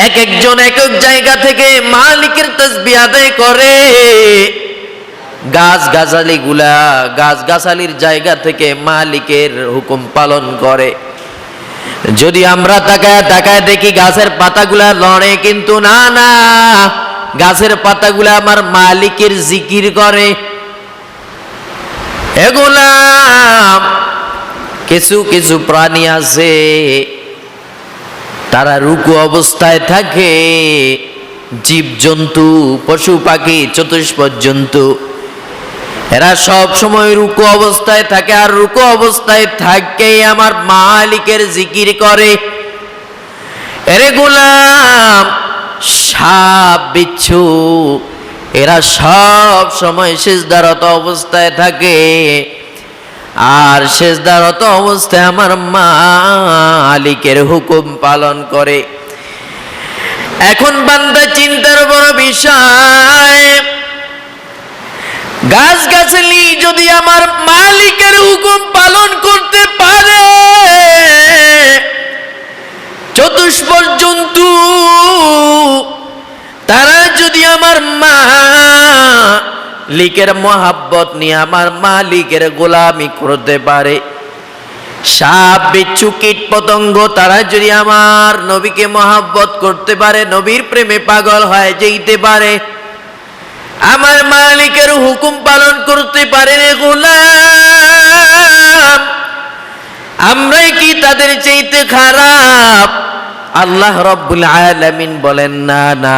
এক একজন এক এক জায়গা থেকে মালিকের তাসবিহ আদায় করে। গাছগাছালির জায়গা থেকে মালিকের হুকুম পালন করে। যদি আমরা তাকায় তাকায় দেখি গাছের পাতাগুলা লড়ে, কিন্তু না না, গাছের পাতাগুলা আমার মালিকের জিকির করে। এগুলা কিছু কিছু প্রাণী আছে, তারা রুকু অবস্থায় থাকে। জীবজন্তু, পশু পাখি, চতুষ্পদ জন্তু, এরা সব সময় রুকু অবস্থায় থাকে, আর রুকু অবস্থায় থাকে আমার মালিকের জিকির করে। এরে গোলাম, সাপ বিচ্ছু এরা সব সময় সিজদারত অবস্থায় থাকে, আর সিজদারত অবস্থায় আমার মালিকের হুকুম পালন করে। এখন বান্দা চিন্তার বড় বিষয়, গাছগাছালি যদি আমার মালিকের হুকুম পালন করতে পারে, চতুষ্পদ জন্তু তারা যদি আমার মালিকের মহাব্বত নিয়ে আমার মালিকের গোলামি করতে পারে, সাপ বিচ্ছু কীট পতঙ্গ তারা যদি আমার নবীকে মহাব্বত করতে পারে, নবীর প্রেমে পাগল হয়ে যেতে পারে, আমার মালিকের হুকুম পালন করতে পারে রে গোলাম, আমরাই কি তাদের চাইতে খারাপ? আল্লাহ রাব্বুল আলামিন বলেন, না না,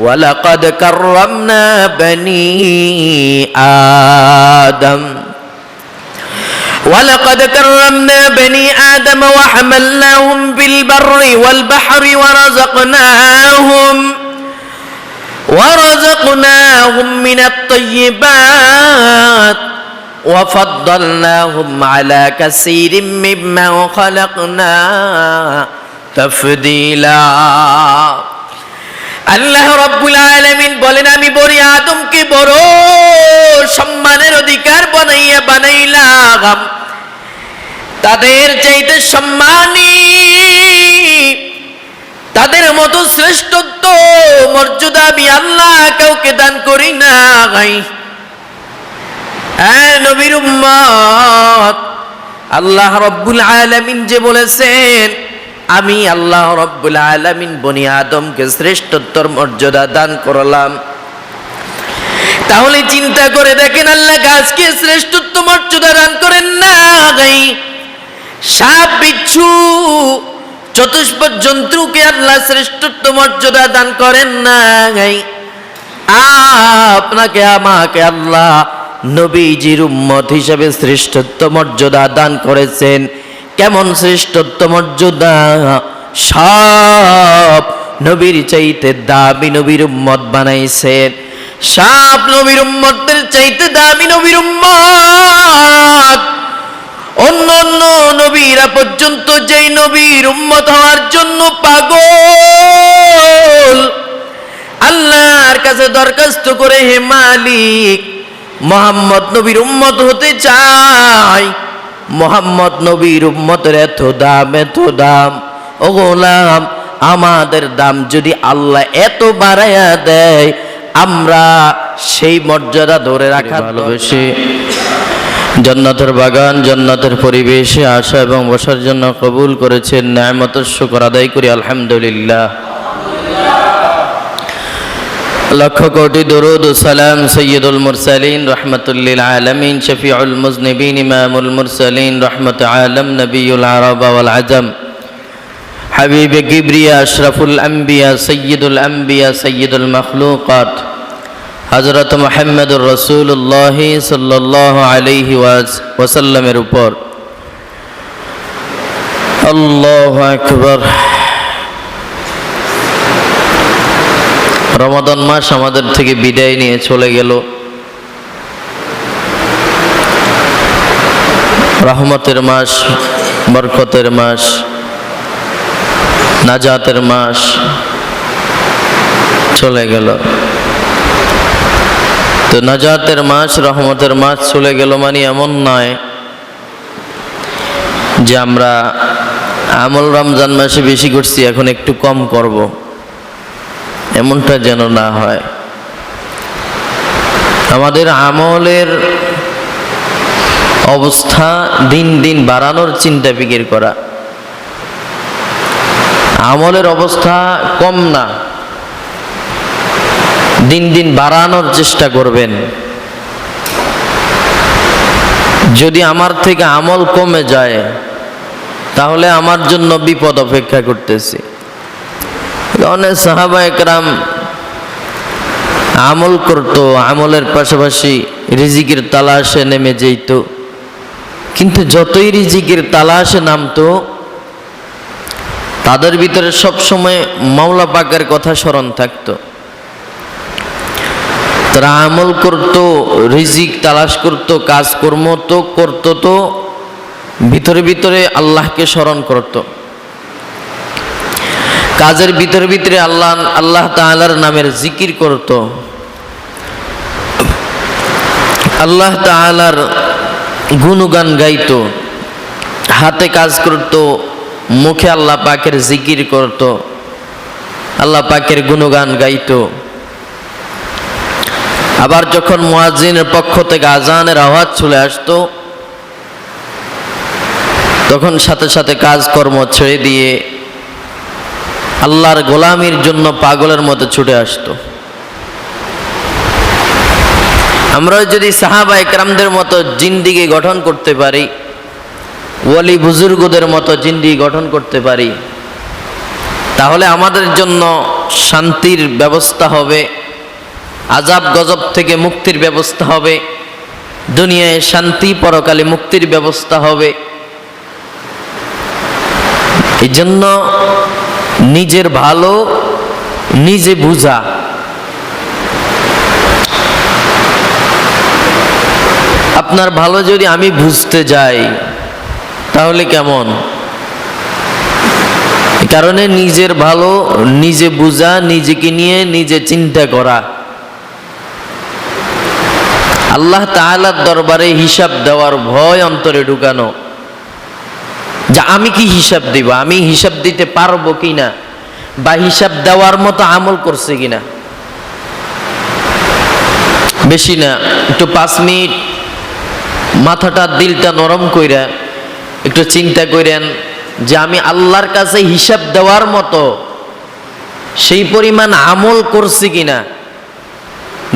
ওয়ালাকাদ কাররামনা বনি আদম, ওয়ালাকাদ কাররামনা বনি আদম ওয়া হামালনাহুম ফিল বাররি ওয়াল বাহরি ورزقناهم من الطيبات وفضلناهم على كثير ممن خلقنا تفضيلا। আল্লাহ রাব্বুল আলামিন বলেন, আমি বনি আদমকে বড় সম্মানের অধিকার বানাইলাম, তাদের চাইতে সম্মানী, তাদের মতো শ্রেষ্ঠত্ব মর্যাদা আমি আল্লাহ কাউকে দান করি না। নবীর উম্মত, আল্লাহ রাব্বুল আলামিন যে বলেছেন, আমি আল্লাহ রাব্বুল আলামিন বনি আদমকে শ্রেষ্ঠত্বর মর্যাদা দান করলাম। তাহলে চিন্তা করে দেখেন, আল্লাহ গাছকে শ্রেষ্ঠত্ব মর্যাদা দান করেন না, সাপ বিচ্ছু চতুষ্পদ জন্তুকে আল্লাহ শ্রেষ্ঠত্ব মর্যাদা দান করেন না। আপনাকে আমাকে আল্লাহ নবীজির উম্মত হিসেবে শ্রেষ্ঠত্ব মর্যাদা দান করেছেন। কেমন শ্রেষ্ঠত্ব মর্যাদা? সব নবীর চাইতে দামি নবীর উম্মত বানাইছেন, সব নবীর উম্মতদের চাইতে দামি নবীর উম্মত। অন্য অন্য নবীরা পর্যন্ত যেই নবীর উম্মত হওয়ার জন্য পাগল, আল্লাহর কাছে দরখাস্ত করে, হে মালিক, মুহাম্মদ নবীর উম্মত হতে চাই, মুহাম্মদ নবীর উম্মতের এত দাম, ও গোলাম, আমাদের দাম যদি আল্লাহ এত বাড়াইয়া দেয়, আমরা সেই মর্যাদা ধরে রাখা ভালোবেসে জান্নাতের বাগান, জান্নাতের পরিবেশে আসা এবং বসার জন্য কবুল করেছেন। নিয়ামতের শুকর আদায় করি আলহামদুলিল্লাহ। লক্ষ কোটি দরুদ ও সালাম সৈয়দুল মুরসালিন রাহমাতুল লিল আলামিন, শফিউল মুজনিবিন, ইমামুল মুরসালিন, রাহমাত আলম, নবিয়ুল আরব ওয়াল আজম, হাবিবে কিবরিয়া, আশরাফুল আম্বিয়া, সৈয়দুল আম্বিয়া, সৈয়দুল মখলুকাত, হযরত মুহাম্মদুর রাসূলুল্লাহ সাল্লাল্লাহু আলাইহি ওয়াসাল্লামের উপর। আল্লাহু আকবার। রমাদান মাস আমাদের থেকে বিদায় নিয়ে চলে গেল। রহমতের মাস, বরকতের মাস, নাজাতের মাস চলে গেল। তো নাজাতের মাস, রহমতের মাস চলে গেল মানে এমন নয় যে আমরা আমল রমজান মাসে বেশি করছি, এখন একটু কম করব। এমনটা যেন না হয়। আমাদের আমলের অবস্থা দিন দিন বাড়ানোর চিন্তা ফিকির করা। আমলের অবস্থা কম না, দিন দিন বাড়ানোর চেষ্টা করবেন। যদি আমার থেকে আমল কমে যায় তাহলে আমার জন্য বিপদ অপেক্ষা করতেছে। অনেক সাহাবা একরাম আমল করত, আমলের পাশাপাশি রিজিকের তালাশে নেমে যেত, কিন্তু যতই রিজিকের তালাশে নামতো তাদের ভিতরে সব সময় মাওলা পাকের কথা স্মরণ থাকতো। তারা আমল করত, রিজিক তালাশ করত, কাজকর্ম তো করতো, তো ভিতরে ভিতরে আল্লাহকে স্মরণ করত। কাজের ভিতরে ভিতরে আল্লাহ তাআলার নামের জিকির করত, আল্লাহ তাআলার গুণগান গাইত, হাতে কাজ করত, মুখে আল্লাহ পাকের জিকির করত, আল্লাহ পাকের গুণগান গাইত। আবার যখন মুয়াজ্জিনের পক্ষ থেকে আজানের আওয়াজ চলে আসতো তখন সাথে সাথে কাজকর্ম ছেড়ে দিয়ে আল্লাহর গোলামির জন্য পাগলের মতো ছুটে আসতো। আমরা যদি সাহাবা একরামদের মতো জিন্দিগি গঠন করতে পারি, ওয়ালি বুজুর্গদের মতো জিন্দিগি গঠন করতে পারি, তাহলে আমাদের জন্য শান্তির ব্যবস্থা হবে, আযাব গজব থেকে মুক্তির ব্যবস্থা হবে, দুনিয়ায় শান্তি পরকালে মুক্তির ব্যবস্থা হবে। এই জন্য নিজের ভালো নিজে বুঝা। আপনার ভালো যদি আমি বুঝতে যাই তাহলে কেমন? এই কারণে নিজের ভালো নিজে বুঝা, নিজেকে নিয়ে নিজে চিন্তা করা। আল্লাহ তাআলার দরবারে হিসাব দেওয়ার ভয় অন্তরে ঢুকানো, যে আমি কি হিসাব দিব, আমি হিসাব দিতে পারবো কিনা, বা হিসাব দেওয়ার মতো আমল করছে কিনা। বেশি না, একটু 5 মিনিট মাথাটা দিলটা নরম কইরা একটু চিন্তা করেন যে আমি আল্লাহর কাছে হিসাব দেওয়ার মতো সেই পরিমাণ আমল করছি কিনা,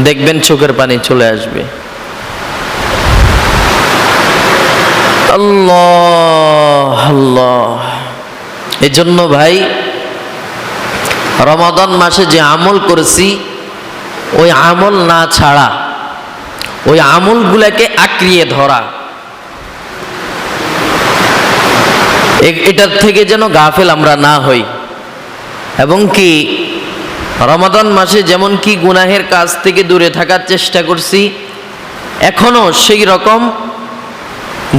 দেখবেন চোখের পানি চলে আসবে। আল্লাহ আল্লাহ। এই জন্য ভাই, রমাদান মাসে যে আমল করেছি ওই আমল না ছাড়া, ওই আমলগুলাকে আঁকড়িয়ে ধরা, এটার থেকে যেন গাফেল আমরা না হই। এবং কি রমাদান মাসে যেমন কি গুনাহের কাজ থেকে দূরে থাকার চেষ্টা করছি, এখনো সেই রকম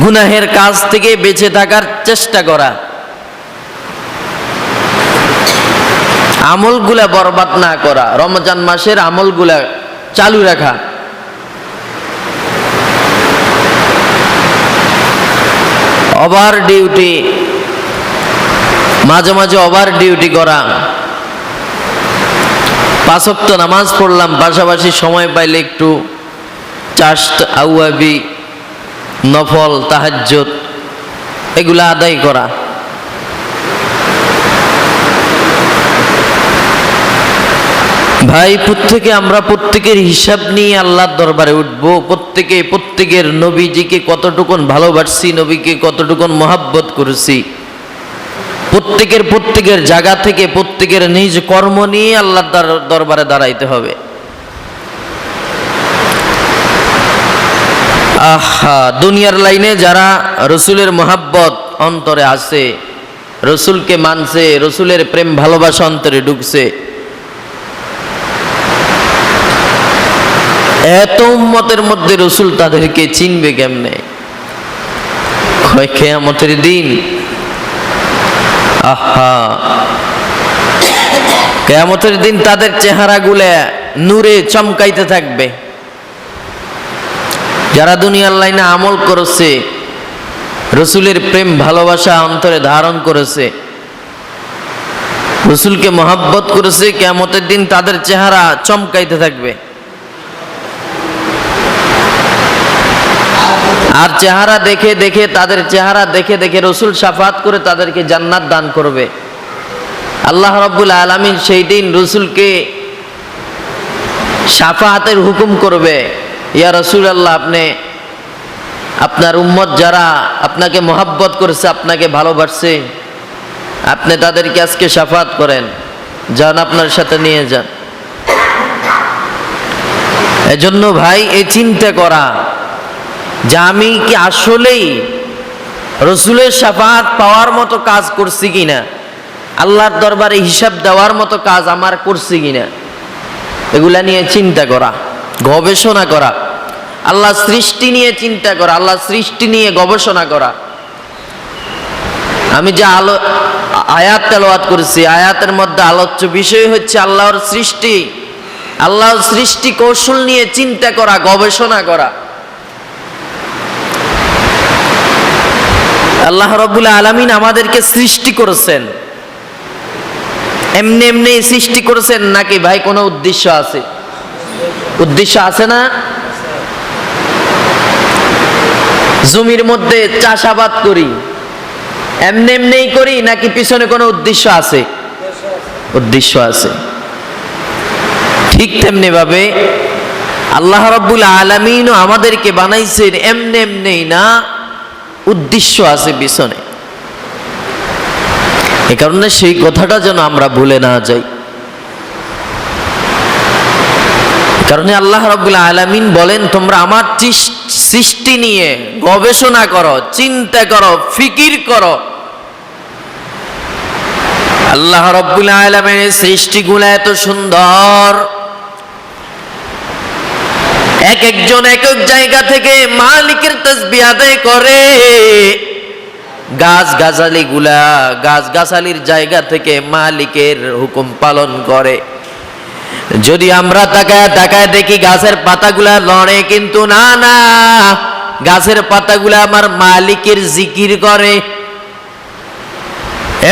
গুনাহের কাজ থেকে বেঁচে থাকার চেষ্টা করা, আমলগুলা বরবাদ না করা, রমজান মাসের আমলগুলা চালু রাখা। ওভার ডিউটি, মাঝে মাঝে ওভার ডিউটি করা। 5 ওয়াক্ত নামাজ পড়লাম, পাশাপাশি সময় পাইলে একটু চাষ্ট, আউয়াবি, নফল, তাহাজ্জুদ এগুলা আদায় করা। ভাই, আমরা প্রত্যেকের হিসাব নিয়ে আল্লাহর দরবারে উঠব। প্রত্যেকের নবীজিকে কতটুকুন ভালোবাসছি, নবীকে কতটুকুন মহাব্বত করেছি, প্রত্যেকের জায়গা থেকে প্রত্যেকের নিজ কর্ম নিয়ে আল্লাহর দরবারে দাঁড়াইতে হবে। আহা, দুনিয়ার লাইনে যারা রসুলের মহাব্বত অন্তরে আছে, রসুলকে মানছে, রসুলের প্রেম ভালোবাসা অন্তরে ঢুকছে, এত উম্মতের মধ্যে রসুল তাদেরকে চিনবে কেমনে? কিয়ামতের দিন, আহা, কিয়ামতের দিন তাদের চেহারাগুলা নূরে চমকাইতে থাকবে। যারা দুনিয়ার লাইনে আমল করেছে, রসুলের প্রেম ভালোবাসা অন্তরে ধারণ করেছে, রসুলকে মহাব্বত করেছে, কিয়ামতের দিন তাদের চেহারা চমকাইতে থাকবে। আর চেহারা দেখে দেখে তাদের চেহারা দেখে দেখে রসুল শাফাত করে তাদেরকে জান্নাত দান করবে। আল্লাহ রাব্বুল আলামিন সেই দিন রসুলকে শাফাতের হুকুম করবে, ইয়া রাসূলুল্লাহ, আপনি আপনার উম্মত যারা আপনাকে মহাব্বত করেছে, আপনাকে ভালোবাসছে, আপনি তাদেরকে আজকে শাফাত করেন, যান আপনার সাথে নিয়ে যান। এজন্য ভাই এই চিন্তা করা যে আমি কি আসলেই রসুলের শাফাত পাওয়ার মতো কাজ করছি কিনা, আল্লাহর দরবারে হিসাব দেওয়ার মতো কাজ আমার করছি কিনা, এগুলা নিয়ে চিন্তা করা, গবেষণা করা, আল্লাহ সৃষ্টি নিয়ে চিন্তা করা, আল্লাহ সৃষ্টি নিয়ে গবেষণা করা। আমি যে আয়াত তেলাওয়াত করেছি, আয়াতের মধ্যে আলোচ্য বিষয় হচ্ছে আল্লাহর সৃষ্টি, আল্লাহর সৃষ্টি কৌশল নিয়ে চিন্তা করা, গবেষণা করা। আল্লাহ রাব্বুল আলামিন আমাদেরকে সৃষ্টি করেছেন, এমনি এমনি সৃষ্টি করেছেন নাকি ভাই কোনো উদ্দেশ্য আছে? উদ্দেশ্য আছে না? জমির মধ্যে চাষাবাদ করি, এমনি এমনি করি নাকি পিছনে কোনো উদ্দেশ্য আছে? উদ্দেশ্য আছে। ঠিক তেমনি ভাবে আল্লাহ রাব্বুল আলামিনও আমাদেরকে বানাইছেন এমনি এমনি না, উদ্দেশ্য আছে পিছনে। এ কারণে সেই কথাটা যেন আমরা ভুলে না যাই। কারণে আল্লাহ রাব্বুল আলামিন বলেন, তোমরা আমার সৃষ্টি নিয়ে গবেষণা করো, চিন্তা করো, ফিকির করো। আল্লাহ রাব্বুল আলামিনের সৃষ্টিগুলো এত সুন্দর, এক একজন এক এক জায়গা থেকে মালিকের তাসবিহ আদায় করে। গাছ গাছালির জায়গা থেকে মালিকের হুকুম পালন করে। যদি আমরা তাকায় দেখি গাছের পাতাগুলা লড়ে, কিন্তু না, গাছের পাতাগুলা আমার মালিকের জিকির করে।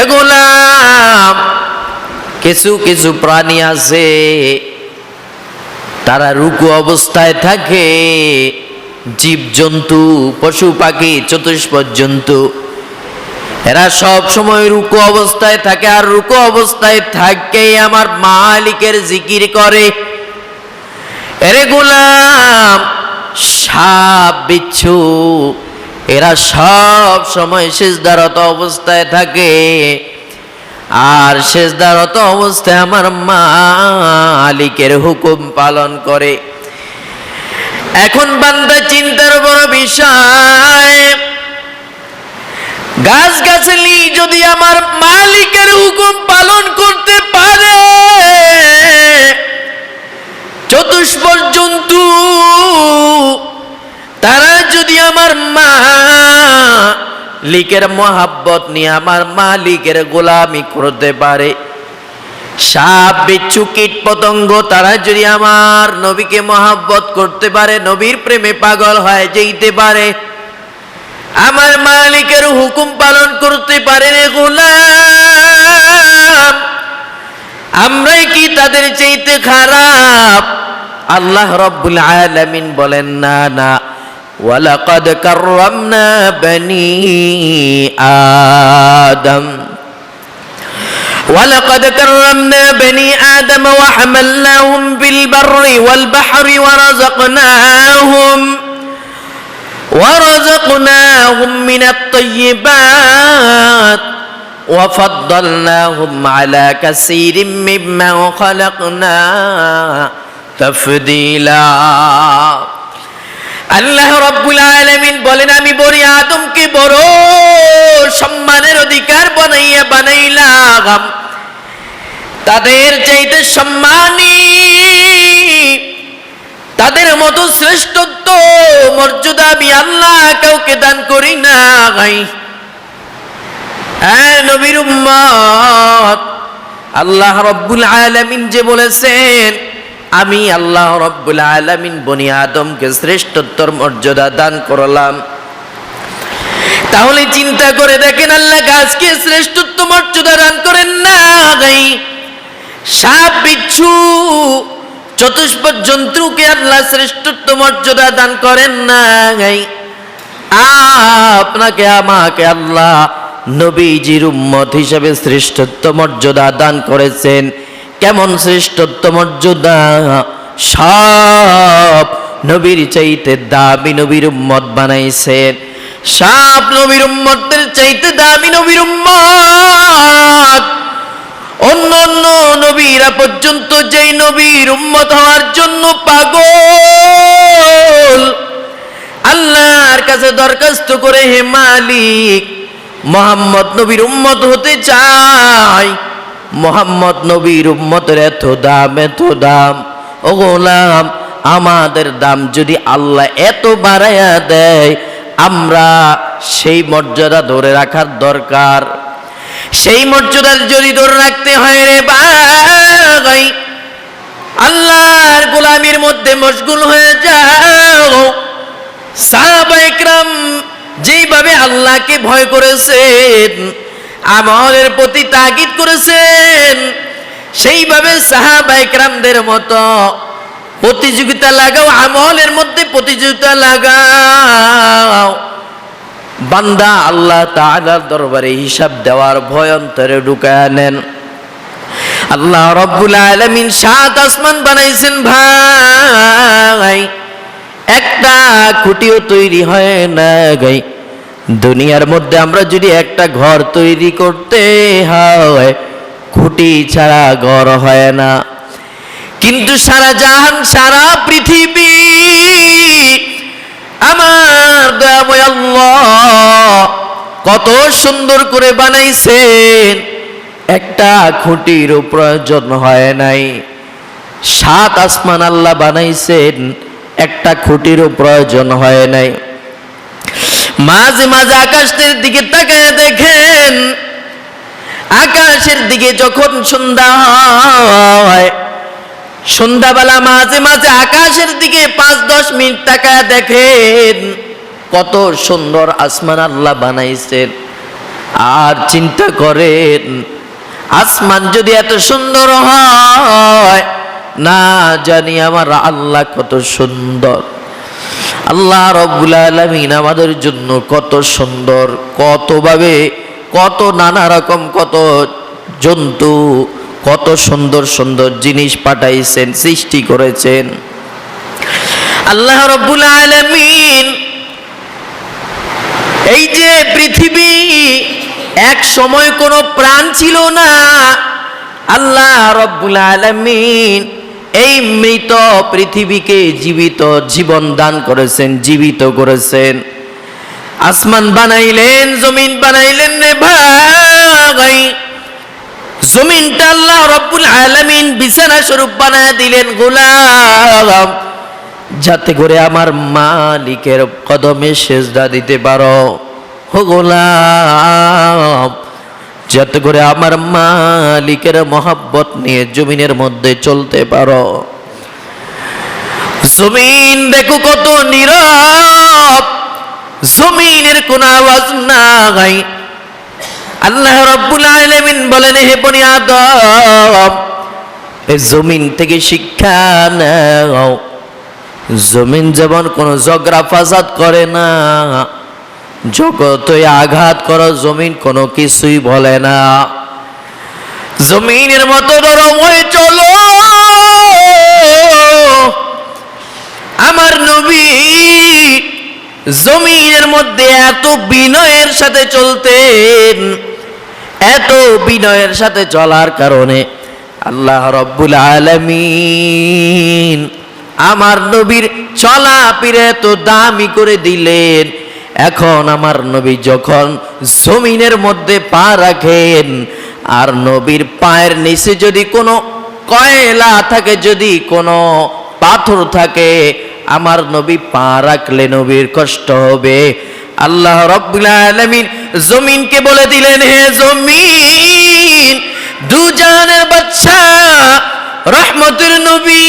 এগুলা কিছু কিছু প্রাণী আছে, তারা রুকু অবস্থায় থাকে, জীবজন্তু, পশু পাখি, চতুষ্পদ জন্তু, এরা সব সময় রুকু অবস্থায় থাকে। আর রুকু অবস্থায় থাকে আমার মালিকের জিকির করে। এরে গোলাম, সাপ বিচ্ছু, এরা সব সময় সিজদারত অবস্থায় থাকে, আর সিজদারত অবস্থায় আমার মালিকের হুকুম পালন করে। এখন বান্দা চিন্তার বড় বিষয়, গাছগাছালি যদি আমার মালিকের হুকুম পালন করতে পারে, চতুষ্পদ জন্তু তারা যদি আমার মালিকের মহাব্বত নিয়ে আমার মালিকের গোলামি করতে পারে, সাপ বিচ্ছু কীট পতঙ্গ তারা যদি আমার নবীকে মহাব্বত করতে পারে, নবীর প্রেমে পাগল হয়ে যেতে পারে, আমার মালিকের হুকুম পালন করতে পারে রে গোলাম, আমরাই কি তাদের চাইতে খারাপ? আল্লাহ রাব্বুল আলামিন বলেন, না, ওয়ালাকাদ কাররামনা বনি আদম, ওয়ালাকাদ কাররামনা বনি আদম ওয়া হামালনাহুম বিল বাররি ওয়াল বাহরি ورزقناهم من الطيبات وفضلناهم على كثير ممن خلقنا تفضيلا। আল্লাহ রাব্বুল আলামিন বলেন, আমি বনি আদমকে বড় সম্মানের অধিকার বানাইলাম, তাদের চাইতে সম্মানী, তাদের মতো শ্রেষ্ঠত্ব মর্যাদা আমি আল্লাহ কাউকে দান করি না। নবীর উম্মত, আল্লাহ রাব্বুল আলামিন যে বলেছেন, আমি আল্লাহ রাব্বুল আলামিন বনি আদমকে শ্রেষ্ঠত্বর মর্যাদা দান করলাম। তাহলে চিন্তা করে দেখেন, আল্লাহ গাছকে শ্রেষ্ঠত্ব শ্রেষ্ঠত্ব মর্যাদা দান করেন না। সাপ বিচ্ছু চতুষ্পদ জন্তুকে আল্লাহ শ্রেষ্ঠত্ব মর্যাদা দান করেন না। আপনাকে আমাকে আল্লাহ নবীজির উম্মত হিসেবে শ্রেষ্ঠত্ব মর্যাদা দান করেছেন। কেমন শ্রেষ্ঠত্ব মর্যাদা! সব নবীর চাইতে দামি নবীর উম্মত বানাইছেন। সব নবীর উম্মতের চাইতে দামি নবীর উম্মত। অন্য অন্য নবীরা পর্যন্ত যেই নবীর উম্মত হওয়ার জন্য পাগল, আল্লাহর কাছে দরখাস্ত করে, হে মালিক, মুহাম্মদ নবীর উম্মত হতে চাই। মুহাম্মদ নবীর উম্মতের এত দাম, এত দাম। ও গোলাম, আমাদের দাম যদি আল্লাহ এত বাড়াইয়া দেয়, আমরা সেই মর্যাদা ধরে রাখার দরকার। সেই মর্যাদা যদি ধরে রাখতে হয় রে ভাই, আল্লাহর গোলামির মধ্যে মশগুল হয়ে যাও। সাহাবায়ে কেরাম যেইভাবে আল্লাহকে ভয় করেছেন, আমলের প্রতি তাগিদ করেছেন, সেইভাবে সাহাবায়ে কেরামদের মতো প্রতিযোগিতা লাগাও, আমলের মধ্যে প্রতিযোগিতা লাগাও। বান্দা আল্লাহ তাআলার দরবারে হিসাব দেওয়ার ভয় অন্তরে ঢুকায় নেন। আল্লাহ রব্বুল আলামিন 7 আসমান বানাইছেন ভাই, একটা খুঁটিও তৈরি হয় না। দুনিয়ার মধ্যে আমরা যদি একটা ঘর তৈরি করতে হয়, খুঁটি ছাড়া ঘর হয় না। কিন্তু সারা জাহান, সারা পৃথিবী আমার দয়াময় আল্লাহ কত সুন্দর করে বানাইছেন, একটা খুঁটিরও প্রয়োজন হয় নাই। 7 আসমান আল্লাহ বানাইছেন, একটা খুঁটিরও প্রয়োজন হয় নাই। মাঝে মাঝে আকাশের দিকে তাকায় দেখেন, আকাশের দিকে যখন সন্ধ্যা হয়, সন্ধ্যাবেলা মাঝে মাঝে আকাশের দিকে 5-10 মিনিট তাকায় দেখেন, কত সুন্দর আসমান আল্লাহ বানাইছেন। আর চিন্তা করেন, আসমান যদি এত সুন্দর হয়, না জানি আমার আল্লাহ কত সুন্দর। আল্লাহ রব্বুল আলামিন আমাদের জন্য কত সুন্দর, কতভাবে, কত নানা রকম, কত জন্তু, কত সুন্দর সুন্দর জিনিস পাঠাইছেন, সৃষ্টি করেছেন। আল্লাহ রব্বুল আলামিন এই যে পৃথিবী, এক সময় কোনো প্রাণ ছিল না, আল্লাহ রব্বুল আলামিন এই মৃত পৃথিবীকে জীবিত জীবন দান করেছেন, জীবিত করেছেন। আসমান বানাইলেন, জমিন বানাইলেন রে ভাই। জমিনটা আল্লাহ রব্বুল আলামিন বিছানা স্বরূপ বানায় দিলেন গোলাম, যাতে করে আমার মালিকের কদমে সেজদা দিতে পারো। ও গোলাম, যাতে করে আমার মালিকের মহব্বত নিয়ে জমিনের মধ্যে চলতে পারো। জমিন দেখো কত নীরব, জমিনের কোনো আওয়াজ নাই। আল্লাহ রব্বুল আলামিন বলেন, হে বনি আদম, এই জমিন থেকে শিক্ষা নাও। জমিন যেমন কোনো ঝগড়া ফাসাদ করে না, জগতে আঘাত করো, জমিন কোনো কিছুই বলে না। জমিনের মতো নরম হয়ে চলো। আমার নবী জমিনের মধ্যে এত বিনয়ের সাথে চলতেন, এত বিনয়ের সাথে চলার কারণে আল্লাহ রব্বুল আলামিন আমার নবীর চলাফেরা এত দামি করে দিলেন। এখন আমার নবী যখন জমিনের মধ্যে পা রাখেন, আর নবীর পায়ের নিচে যদি কোনো কয়লা থাকে, যদি কোনো পাথর থাকে, আমার নবী পা রাখলে নবীর কষ্ট হবে। আল্লাহ রব্বুল আলামিন জমিনকে বলে দিলেন, হে জমিন, দুজাহানের বাদশা রহমতের নবী,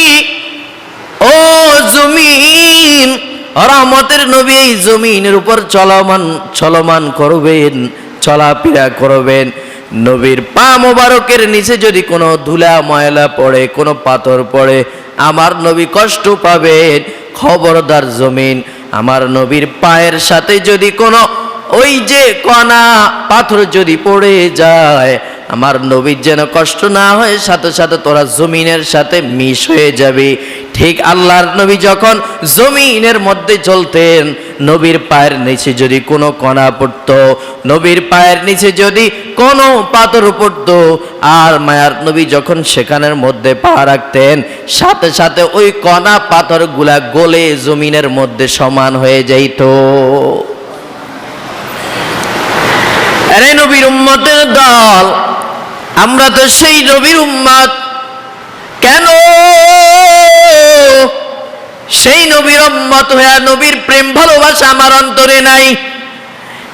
ও জমিন, রহমতের নবী, এই জমিনের উপর চলমান করবেন, চলাফেরা করবেন। নবীর পা মোবারকের নিচে যদি কোনো ধুলা ময়লা পড়ে, কোনো পাথর পড়ে, আমার নবী কষ্ট পাবেন। খবরদার জমিন, আমার নবীর পায়ের সাথে যদি কোনো ওই যে কণা পাথর যদি পড়ে যায়, আমার নবীর যেন কষ্ট না হয়, সাথে সাথে তোরা জমিনের সাথে মিশ হয়ে যাবে। ঠিক আল্লাহর নবী যখন জমিনের মধ্যে চলতেন, নবীর পায়ের নিচে যদি কোনো কণা পড়তো, নবীর পায়ের নিচে যদি কোনো পাথর পড়তো, আর মায়ার নবী যখন সেখানের মধ্যে পা রাখতেন, সাথে সাথে ওই কণা পাথরগুলা গলে জমিনের মধ্যে সমান হয়ে যাইত। আরে নবীর উম্মতের দল, আমরা তো সেই নবীর উম্মত। কেন সেই নবীর উম্মত হয়ে নবীর প্রেম ভালোবাসা আমার অন্তরে নাই?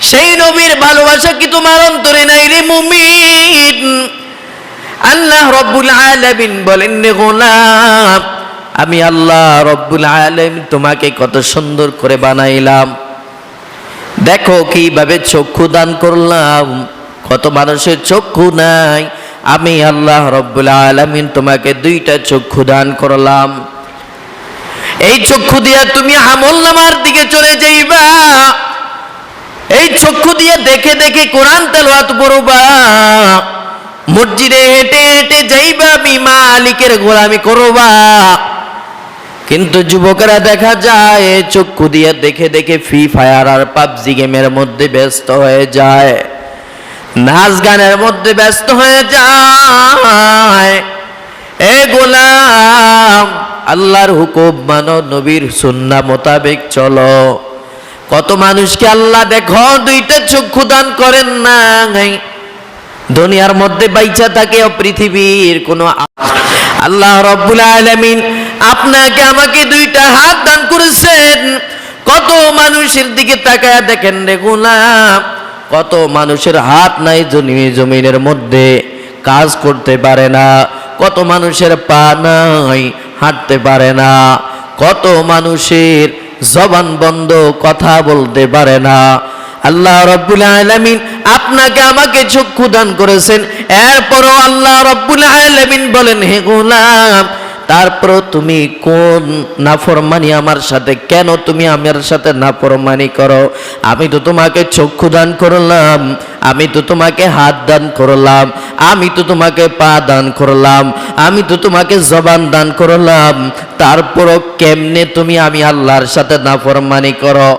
সেই নবীর ভালোবাসা কি তোমার অন্তরে নাই রে মুমিন? আল্লাহ রব্বুল আলামিন বলেন, রে গোলাম, আমি আল্লাহ রব্বুল আলামিন তোমাকে কত সুন্দর করে বানাইলাম। দেখো কিভাবে চক্ষু দান করলাম। কত মানুষের চক্ষু নাই, আমি আল্লাহ রব্বুল আলামিন তোমাকে দুইটা চক্ষু দান করলাম। এই চক্ষু দিয়ে তুমি আমলনামার দিকে চলে যাইবা। এই চক্ষু দিয়ে দেখে দেখে কোরআন তেলাওয়াত করবা। মসজিদে হেঁটে হেঁটে যাইবা, আমি মালিকের গোলামি করবা। কিন্তু যুবকেরা দেখা যায় চক্ষু দিয়ে দেখে দেখে ফ্রি ফায়ার আর পাবজি গেমের মধ্যে ব্যস্ত হয়ে যায়, নাচ গানের মধ্যে ব্যস্ত হয়ে যায়। এ গোলাম, আল্লাহর হুকুম মানো, নবীর সুন্নাহ মোতাবেক চলো। কত মানুষকে আল্লাহ দেখো দুইটা চক্ষু দান করেন না, দুনিয়ার মধ্যে বাইচা থাকে পৃথিবীর কোন। আল্লাহ রব্বুল আলামিন আপনাকে আমাকে দুইটা হাত দান করেছেন। কত মানুষের দিকে তাকায় দেখেন রে গোলাম, কত মানুষের হাত নাই, জমিনের মধ্যে কাজ করতে পারে না। কত মানুষের পা নাই, হাঁটতে পারে না। কত মানুষের জবান বন্ধ, কথা বলতে পারে না। আল্লাহ রব্বুল আলামিন আপনাকে আমাকে চক্ষু দান করেছেন। এরপরও আল্লাহ রব্বুল আলামিন বলেন, হে গোলাম, তারপর তুমি কোন নাফরমানি আমার সাথে, কেন তুমি আমার সাথে নাফরমানি করো? আমি তো তোমাকে চক্ষু দান করলাম, আমি তো তোমাকে হাত দান করলাম, আমি তো তোমাকে পা দান করলাম, আমি তো তোমাকে জবান দান করলাম, তারপরও কেমনে তুমি আমি আল্লাহর সাথে নাফরমানি করো?